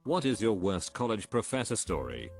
What is your worst college professor story?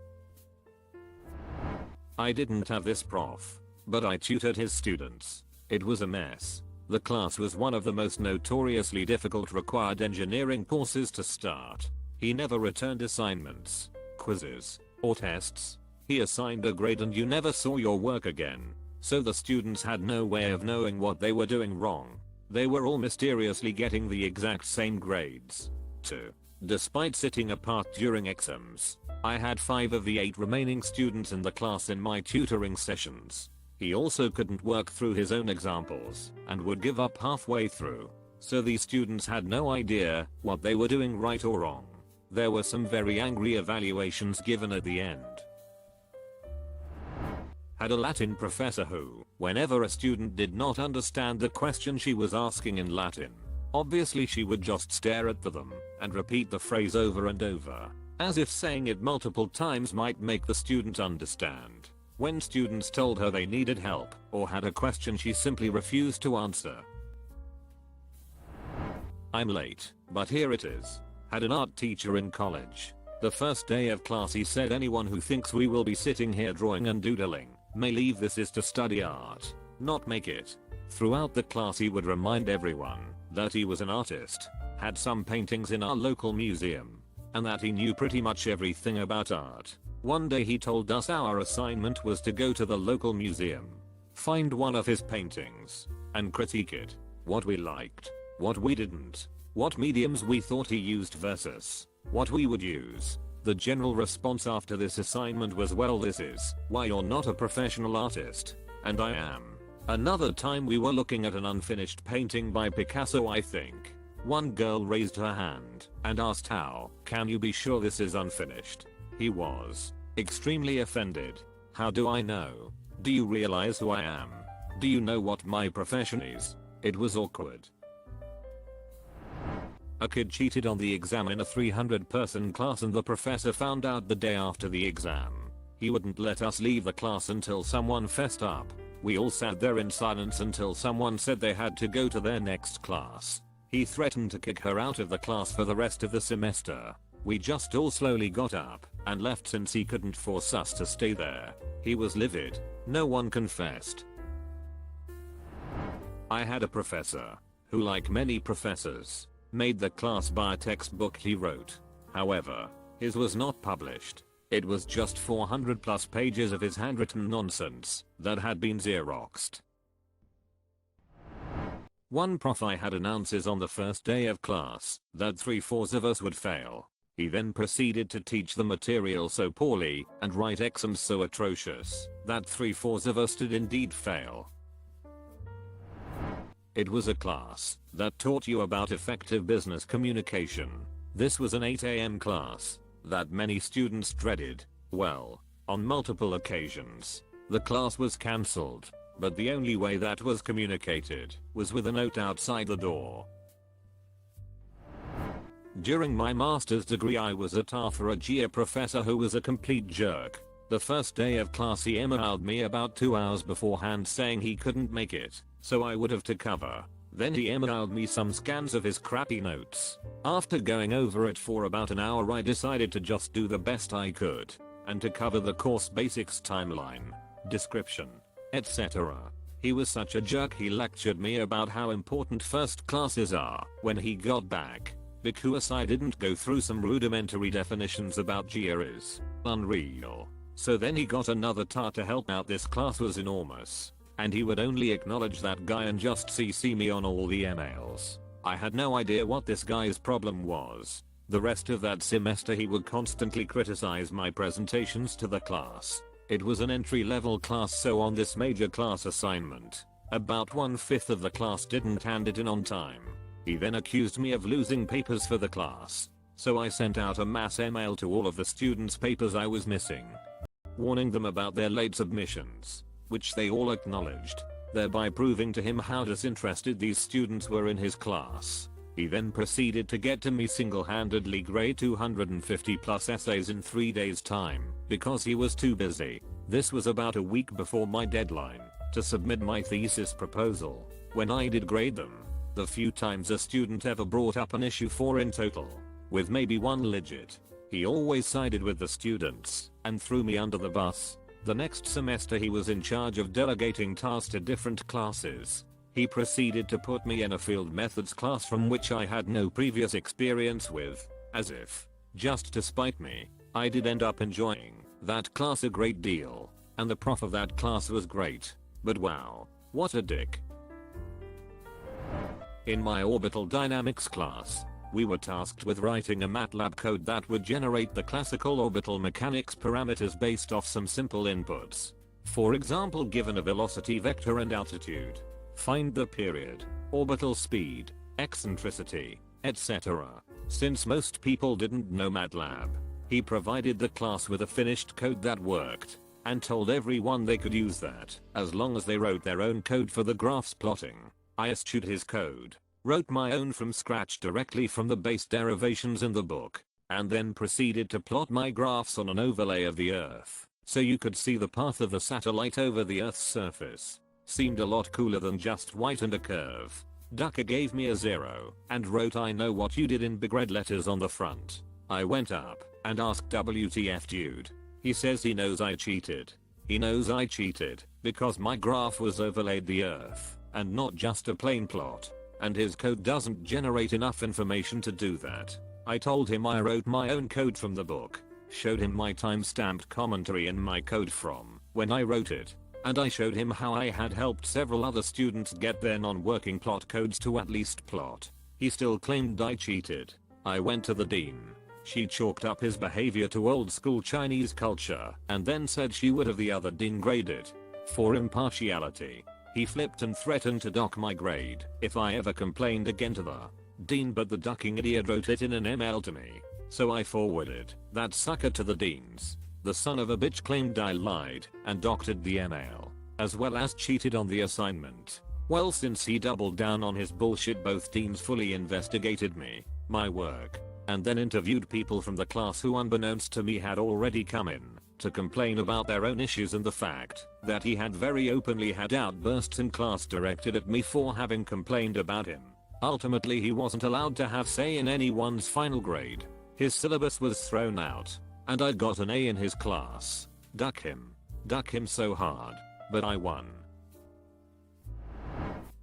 I didn't have this prof, but I tutored his students. It was a mess. The class was one of the most notoriously difficult required engineering courses to start. He never returned assignments, quizzes, or tests. He assigned a grade and you never saw your work again. So the students had no way of knowing what they were doing wrong. They were all mysteriously getting the exact same grades. 2. Despite sitting apart during exams, I had 5 of the 8 remaining students in the class in my tutoring sessions. He also couldn't work through his own examples and would give up halfway through. So these students had no idea what they were doing right or wrong. There were some very angry evaluations given at the end. Had a Latin professor who, whenever a student did not understand the question she was asking in Latin, obviously she would just stare at them and repeat the phrase over and over, as if saying it multiple times might make the student understand. When students told her they needed help or had a question, she simply refused to answer. I'm late, but here it is. Had an art teacher in college. The first day of class he said anyone who thinks we will be sitting here drawing and doodling may leave, this is to study art, not make it. Throughout the class he would remind everyone that he was an artist, had some paintings in our local museum, and that he knew pretty much everything about art. One day he told us our assignment was to go to the local museum, find one of his paintings, and critique it. What we liked, what we didn't, what mediums we thought he used versus what we would use. The general response after this assignment was, well, this is why you're not a professional artist, and I am. Another time we were looking at an unfinished painting by Picasso, I think. One girl raised her hand and asked, how can you be sure this is unfinished? He was extremely offended. How do I know? Do you realize who I am? Do you know what my profession is? It was awkward. A kid cheated on the exam in a 300-person class and the professor found out the day after the exam. He wouldn't let us leave the class until someone fessed up. We all sat there in silence until someone said they had to go to their next class. He threatened to kick her out of the class for the rest of the semester. We just all slowly got up and left since he couldn't force us to stay there. He was livid. No one confessed. I had a professor who, like many professors, made the class buy a textbook he wrote. However, his was not published. It was just 400 plus pages of his handwritten nonsense that had been Xeroxed. One prof I had announces on the first day of class that 3/4 of us would fail. He then proceeded to teach the material so poorly and write exams so atrocious that 3/4 of us did indeed fail. It was a class that taught you about effective business communication. This was an 8 AM class that many students dreaded. Well, on multiple occasions, the class was cancelled, but the only way that was communicated was with a note outside the door. During my master's degree I was at for a GEA professor who was a complete jerk. The first day of class he emailed me about 2 hours beforehand saying he couldn't make it, so I would have to cover. Then he emailed me some scans of his crappy notes. After going over it for about an hour I decided to just do the best I could and to cover the course basics, timeline, description, etc. He was such a jerk he lectured me about how important first classes are when he got back, because I didn't go through some rudimentary definitions about GEA is unreal. So then he got another tar to help out. This class was enormous, and he would only acknowledge that guy and just CC me on all the emails. I had no idea what this guy's problem was. The rest of that semester he would constantly criticize my presentations to the class. It was an entry-level class, so on this major class assignment, about 1/5 of the class didn't hand it in on time. He then accused me of losing papers for the class, so I sent out a mass email to all of the students' papers I was missing, warning them about their late submissions, which they all acknowledged, thereby proving to him how disinterested these students were in his class. He then proceeded to get to me single-handedly grade 250 plus essays in 3 days time because he was too busy. This was about a week before my deadline to submit my thesis proposal. When I did grade them, the few times a student ever brought up an issue 4 in total, with maybe one legit. He always sided with the students and threw me under the bus. The next semester he was in charge of delegating tasks to different classes. He proceeded to put me in a field methods class from which I had no previous experience with, as if, just to spite me. I did end up enjoying that class a great deal, and the prof of that class was great. But wow, what a dick. In my Orbital Dynamics class, we were tasked with writing a MATLAB code that would generate the classical orbital mechanics parameters based off some simple inputs. For example, given a velocity vector and altitude, find the period, orbital speed, eccentricity, etc. Since most people didn't know MATLAB, he provided the class with a finished code that worked, and told everyone they could use that as long as they wrote their own code for the graphs plotting. I eschewed his code, wrote my own from scratch directly from the base derivations in the book, and then proceeded to plot my graphs on an overlay of the Earth, so you could see the path of the satellite over the Earth's surface. Seemed a lot cooler than just white and a curve. Ducker gave me a 0, and wrote "I know what you did" in big red letters on the front. I went up and asked WTF dude. He says he knows I cheated. He knows I cheated because my graph was overlaid the Earth, and not just a plain plot. And his code doesn't generate enough information to do that. I told him I wrote my own code from the book, showed him my time-stamped commentary in my code from when I wrote it, and I showed him how I had helped several other students get their non-working plot codes to at least plot. He still claimed I cheated. I went to the dean. She chalked up his behavior to old school Chinese culture and then said she would have the other dean grade it for impartiality. He flipped and threatened to dock my grade if I ever complained again to the dean, but the ducking idiot wrote it in an email to me, so I forwarded that sucker to the deans. The son of a bitch claimed I lied and doctored the email, as well as cheated on the assignment. Well, since he doubled down on his bullshit, both deans fully investigated me, my work, and then interviewed people from the class who unbeknownst to me had already come in to complain about their own issues and the fact that he had very openly had outbursts in class directed at me for having complained about him. Ultimately, he wasn't allowed to have say in anyone's final grade. His syllabus was thrown out, and I got an A in his class. Duck him so hard, but I won.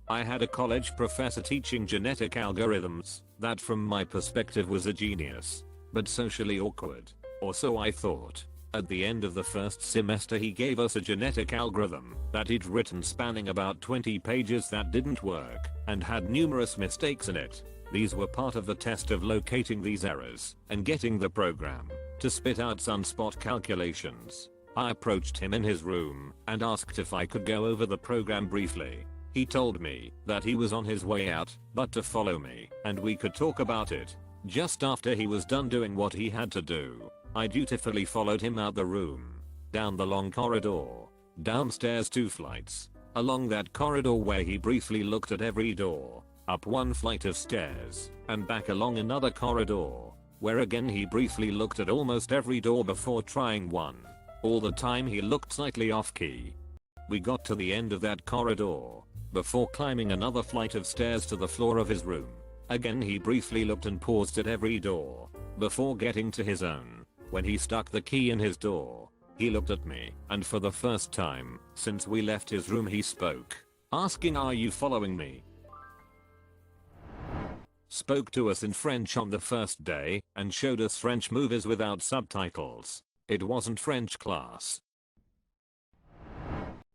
I had a college professor teaching genetic algorithms that from my perspective was a genius, but socially awkward, or so I thought. At the end of the first semester he gave us a genetic algorithm that he'd written spanning about 20 pages that didn't work and had numerous mistakes in it. These were part of the test of locating these errors and getting the program to spit out sunspot calculations. I approached him in his room and asked if I could go over the program briefly. He told me that he was on his way out, but to follow me and we could talk about it. Just after he was done doing what he had to do, I dutifully followed him out the room, down the long corridor, downstairs 2 flights, along that corridor where he briefly looked at every door, up 1 flight of stairs, and back along another corridor, where again he briefly looked at almost every door before trying one. All the time he looked slightly off key. We got to the end of that corridor, before climbing another flight of stairs to the floor of his room. Again he briefly looked and paused at every door, before getting to his own. When he stuck the key in his door, he looked at me, and for the first time since we left his room he spoke, asking, "Are you following me?" Spoke to us in French on the first day, and showed us French movies without subtitles. It wasn't French class.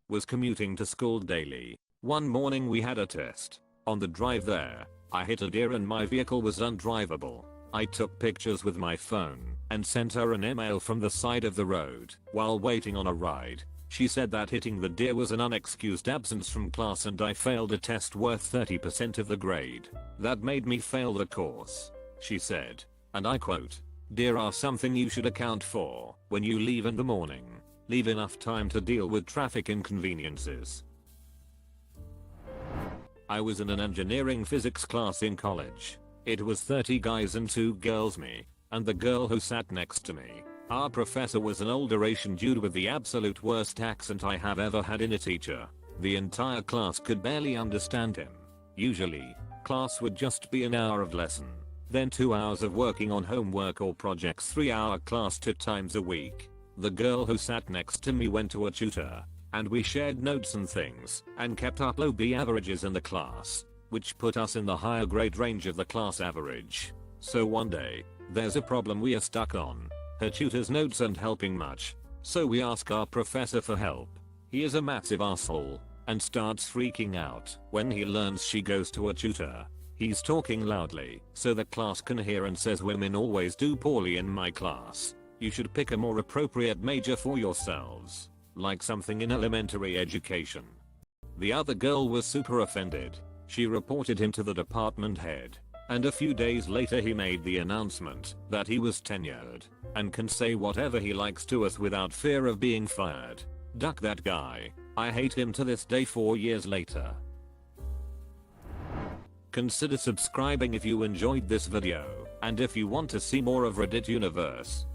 Was commuting to school daily. One morning we had a test. On the drive there, I hit a deer and my vehicle was undrivable. I took pictures with my phone and sent her an email from the side of the road while waiting on a ride. She said that hitting the deer was an unexcused absence from class and I failed a test worth 30% of the grade. That made me fail the course. She said, and I quote, "Deer are something you should account for when you leave in the morning. Leave enough time to deal with traffic inconveniences." I was in an engineering physics class in college. It was 30 guys and 2 girls, me, and the girl who sat next to me. Our professor was an older Asian dude with the absolute worst accent I have ever had in a teacher. The entire class could barely understand him. Usually, class would just be an hour of lesson. then 2 hours of working on homework or projects, 3-hour class 2 times a week. The girl who sat next to me went to a tutor, and we shared notes and things, and kept up low B averages in the class, which put us in the higher grade range of the class average. So one day, there's a problem we are stuck on. Her tutor's notes aren't helping much, so we ask our professor for help. He is a massive asshole, and starts freaking out when he learns she goes to a tutor. He's talking loudly so the class can hear and says women always do poorly in my class. You should pick a more appropriate major for yourselves, like something in elementary education. The other girl was super offended. She reported him to the department head, and a few days later he made the announcement that he was tenured and can say whatever he likes to us without fear of being fired. Duck that guy. I hate him to this day 4 years later. Consider subscribing if you enjoyed this video, and if you want to see more of Reddit Universe.